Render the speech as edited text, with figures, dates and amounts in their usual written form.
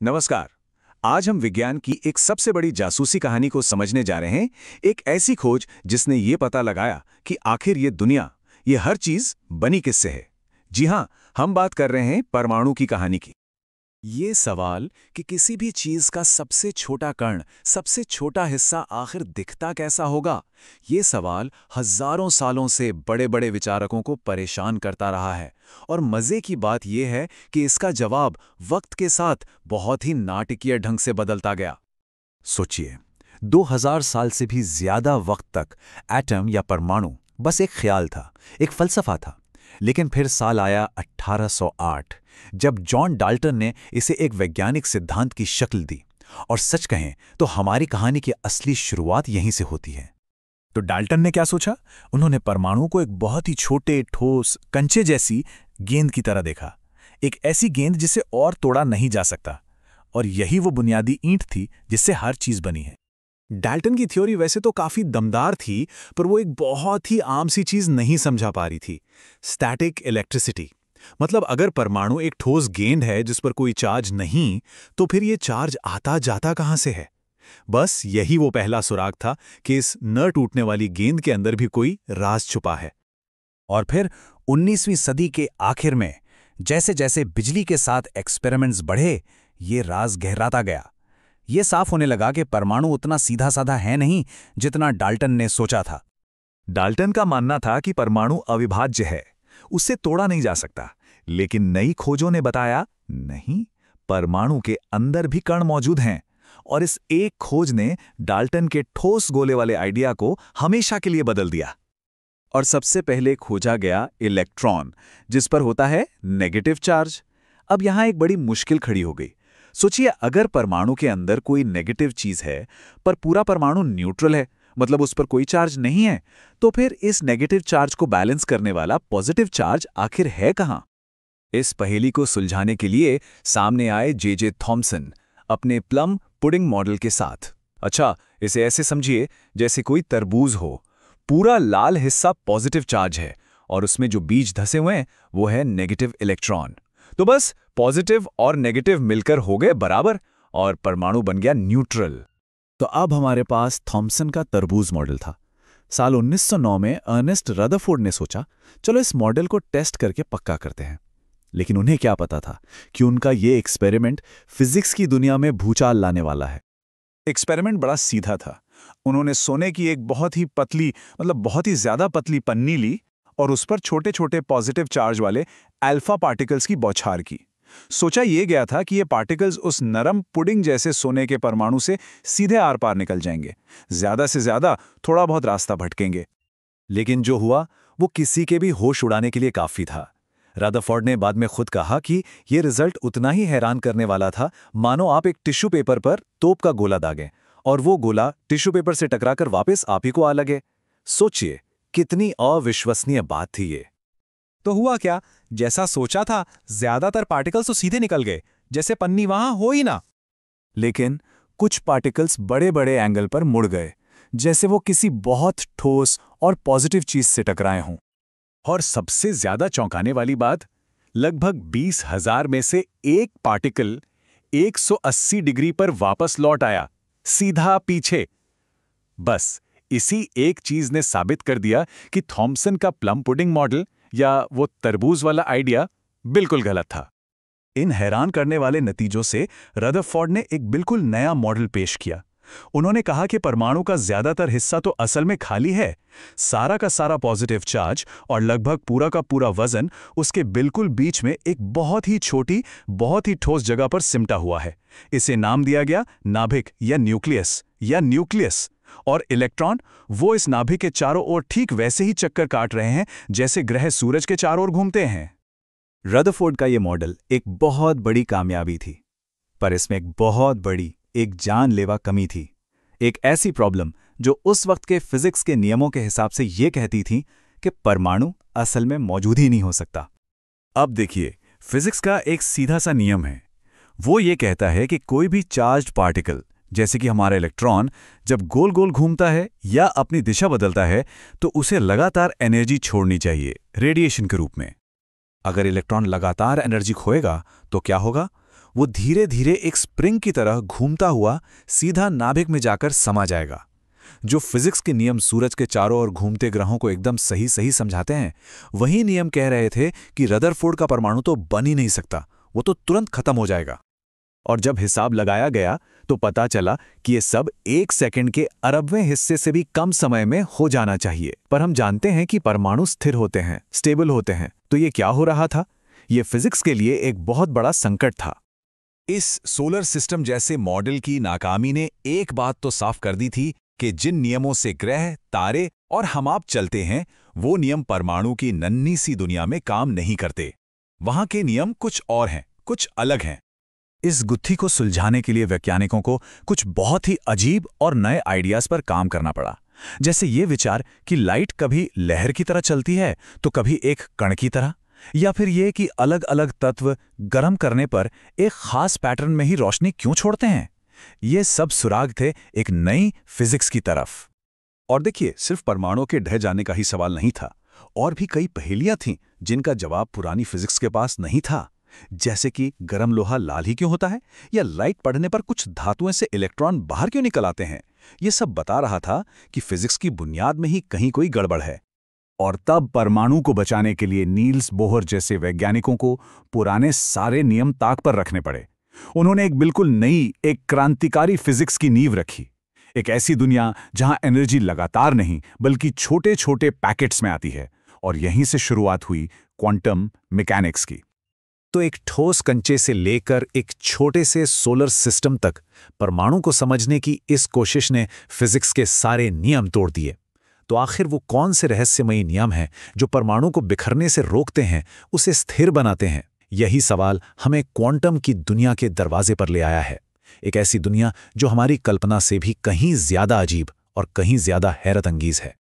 नमस्कार। आज हम विज्ञान की एक सबसे बड़ी जासूसी कहानी को समझने जा रहे हैं। एक ऐसी खोज जिसने ये पता लगाया कि आखिर ये दुनिया, ये हर चीज बनी किससे है। जी हाँ, हम बात कर रहे हैं परमाणु की कहानी की। ये सवाल कि किसी भी चीज का सबसे छोटा कण, सबसे छोटा हिस्सा आखिर दिखता कैसा होगा, ये सवाल हजारों सालों से बड़े-बड़े विचारकों को परेशान करता रहा है। और मजे की बात यह है कि इसका जवाब वक्त के साथ बहुत ही नाटकीय ढंग से बदलता गया। सोचिए, 2000 साल से भी ज्यादा वक्त तक एटम या परमाणु बस एक ख्याल था, एक फलसफा था। लेकिन फिर साल आया 1808, जब जॉन डाल्टन ने इसे एक वैज्ञानिक सिद्धांत की शक्ल दी। और सच कहें तो हमारी कहानी की असली शुरुआत यहीं से होती है। तो डाल्टन ने क्या सोचा? उन्होंने परमाणु को एक बहुत ही छोटे, ठोस, कंचे जैसी गेंद की तरह देखा। एक ऐसी गेंद जिसे और तोड़ा नहीं जा सकता। और यही वो बुनियादी ईंट थी जिससे हर चीज बनी है। डाल्टन की थ्योरी वैसे तो काफी दमदार थी, पर वो एक बहुत ही आम सी चीज नहीं समझा पा रही थी। Static electricity. मतलब अगर परमाणु एक ठोस गेंद है जिस पर कोई चार्ज नहीं, तो फिर ये चार्ज आता जाता कहां से है? बस यही वो पहला सुराग था कि इस न टूटने वाली गेंद के अंदर भी कोई राज छुपा है। और फिर 19वीं सदी के आखिर में जैसे जैसे बिजली के साथ एक्सपेरिमेंट्स बढ़े, ये राज गहराता गया। ये साफ होने लगा कि परमाणु उतना सीधा साधा है नहीं जितना डाल्टन ने सोचा था। डाल्टन का मानना था कि परमाणु अविभाज्य है, उससे तोड़ा नहीं जा सकता। लेकिन नई खोजों ने बताया, नहीं, परमाणु के अंदर भी कण मौजूद हैं। और इस एक खोज ने डाल्टन के ठोस गोले वाले आइडिया को हमेशा के लिए बदल दिया। और सबसे पहले खोजा गया इलेक्ट्रॉन, जिस पर होता है नेगेटिव चार्ज। अब यहां एक बड़ी मुश्किल खड़ी हो गई। सोचिए, अगर परमाणु के अंदर कोई नेगेटिव चीज है पर पूरा परमाणु न्यूट्रल है, मतलब उस पर कोई चार्ज नहीं है, तो फिर इस नेगेटिव चार्ज को बैलेंस करने वाला पॉजिटिव चार्ज आखिर है कहां? इस पहेली को सुलझाने के लिए सामने आए जे थॉमसन अपने प्लम पुडिंग मॉडल के साथ। अच्छा, इसे ऐसे समझिए जैसे कोई तरबूज हो। पूरा लाल हिस्सा पॉजिटिव चार्ज है और उसमें जो बीज धसे हुए हैं वो है नेगेटिव इलेक्ट्रॉन। तो बस पॉजिटिव और नेगेटिव मिलकर हो गए बराबर और परमाणु बन गया न्यूट्रल। तो अब हमारे पास थॉमसन का तरबूज मॉडल था। साल 1909 में अर्नेस्ट रदरफोर्ड ने सोचा, चलो इस मॉडल को टेस्ट करके पक्का करते हैं। लेकिन उन्हें क्या पता था कि उनका ये एक्सपेरिमेंट फिजिक्स की दुनिया में भूचाल लाने वाला है। एक्सपेरिमेंट बड़ा सीधा था। उन्होंने सोने की एक बहुत ही पतली, मतलब बहुत ही ज्यादा पतली पन्नी ली और उस पर छोटे छोटे पॉजिटिव चार्ज वाले अल्फा पार्टिकल्स की बौछार की। सोचा यह गया था कि ये पार्टिकल्स उस नरम पुडिंग जैसे सोने के परमाणु से सीधे आर पार निकल जाएंगे, ज्यादा से ज्यादा थोड़ा बहुत रास्ता भटकेंगे। लेकिन जो हुआ वो किसी के भी होश उड़ाने के लिए काफी था। रदरफोर्ड ने बाद में खुद कहा कि यह रिजल्ट उतना ही हैरान करने वाला था मानो आप एक टिश्यू पेपर पर तोप का गोला दागें और वो गोला टिश्यू पेपर से टकराकर वापस आप ही को आ लगे। सोचिए, कितनी अविश्वसनीय बात थी ये। तो हुआ क्या? जैसा सोचा था, ज्यादातर पार्टिकल्स तो सीधे निकल गए, जैसे पन्नी वहां हो ही ना। लेकिन कुछ पार्टिकल्स बड़े बड़े एंगल पर मुड़ गए, जैसे वो किसी बहुत ठोस और पॉजिटिव चीज से टकराए हों। और सबसे ज्यादा चौंकाने वाली बात, लगभग 20,000 में से एक पार्टिकल 180 डिग्री पर वापस लौट आया, सीधा पीछे। बस इसी एक चीज ने साबित कर दिया कि थॉमसन का प्लम पुडिंग मॉडल या वो तरबूज वाला आइडिया बिल्कुल गलत था। इन हैरान करने वाले नतीजों से रदरफोर्ड ने एक बिल्कुल नया मॉडल पेश किया। उन्होंने कहा कि परमाणु का ज्यादातर हिस्सा तो असल में खाली है। सारा का सारा पॉजिटिव चार्ज और लगभग पूरा का पूरा वजन उसके बिल्कुल बीच में एक बहुत ही छोटी, बहुत ही ठोस जगह पर सिमटा हुआ है। इसे नाम दिया गया नाभिक या न्यूक्लियस। और इलेक्ट्रॉन, वो इस नाभिक के चारों ओर ठीक वैसे ही चक्कर काट रहे हैं जैसे ग्रह सूरज के चारों ओर घूमते हैं। रदरफोर्ड का यह मॉडल एक बहुत बड़ी कामयाबी थी, पर इसमें एक बहुत बड़ी, एक जानलेवा कमी थी। एक ऐसी प्रॉब्लम जो उस वक्त के फिजिक्स के नियमों के हिसाब से यह कहती थी कि परमाणु असल में मौजूद ही नहीं हो सकता। अब देखिए, फिजिक्स का एक सीधा सा नियम है। वो ये कहता है कि कोई भी चार्ज्ड पार्टिकल, जैसे कि हमारा इलेक्ट्रॉन, जब गोल गोल घूमता है या अपनी दिशा बदलता है तो उसे लगातार एनर्जी छोड़नी चाहिए, रेडिएशन के रूप में। अगर इलेक्ट्रॉन लगातार एनर्जी खोएगा तो क्या होगा? वो धीरे धीरे एक स्प्रिंग की तरह घूमता हुआ सीधा नाभिक में जाकर समा जाएगा। जो फिजिक्स के नियम सूरज के चारों ओर घूमते ग्रहों को एकदम सही सही समझाते हैं, वही नियम कह रहे थे कि रदरफोर्ड का परमाणु तो बन ही नहीं सकता, वो तो तुरंत खत्म हो जाएगा। और जब हिसाब लगाया गया तो पता चला कि ये सब 1 सेकंड के अरबवें हिस्से से भी कम समय में हो जाना चाहिए। पर हम जानते हैं कि परमाणु स्थिर होते हैं, स्टेबल होते हैं, तो ये क्या हो रहा था? ये फिजिक्स के लिए एक बहुत बड़ा संकट था। इस सोलर सिस्टम जैसे मॉडल की नाकामी ने एक बात तो साफ कर दी थी कि जिन नियमों से ग्रह, तारे और हम आप चलते हैं, वो नियम परमाणु की नन्ही सी दुनिया में काम नहीं करते। वहां के नियम कुछ और हैं, कुछ अलग हैं। इस गुत्थी को सुलझाने के लिए वैज्ञानिकों को कुछ बहुत ही अजीब और नए आइडियाज पर काम करना पड़ा। जैसे ये विचार कि लाइट कभी लहर की तरह चलती है तो कभी एक कण की तरह, या फिर ये कि अलग अलग तत्व गर्म करने पर एक खास पैटर्न में ही रोशनी क्यों छोड़ते हैं। ये सब सुराग थे एक नई फिजिक्स की तरफ। और देखिए, सिर्फ परमाणु के ढह जाने का ही सवाल नहीं था, और भी कई पहेलियां थीं जिनका जवाब पुरानी फिजिक्स के पास नहीं था। जैसे कि गर्म लोहा लाल ही क्यों होता है, या लाइट पड़ने पर कुछ धातुओं से इलेक्ट्रॉन बाहर क्यों निकल आते हैं। ये सब बता रहा था कि फिजिक्स की बुनियाद में ही कहीं कोई गड़बड़ है। और तब परमाणु को बचाने के लिए नील्स बोहर जैसे वैज्ञानिकों को पुराने सारे नियम ताक पर रखने पड़े। उन्होंने एक बिल्कुल नई, एक क्रांतिकारी फिजिक्स की नींव रखी। एक ऐसी दुनिया जहां एनर्जी लगातार नहीं बल्कि छोटे छोटे पैकेट्स में आती है। और यहीं से शुरुआत हुई क्वांटम मैकेनिक्स की। तो एक ठोस कंचे से लेकर एक छोटे से सोलर सिस्टम तक परमाणु को समझने की इस कोशिश ने फिजिक्स के सारे नियम तोड़ दिए। तो आखिर वो कौन से रहस्यमयी नियम हैं जो परमाणु को बिखरने से रोकते हैं, उसे स्थिर बनाते हैं? यही सवाल हमें क्वांटम की दुनिया के दरवाजे पर ले आया है। एक ऐसी दुनिया जो हमारी कल्पना से भी कहीं ज्यादा अजीब और कहीं ज्यादा हैरत अंगीज है।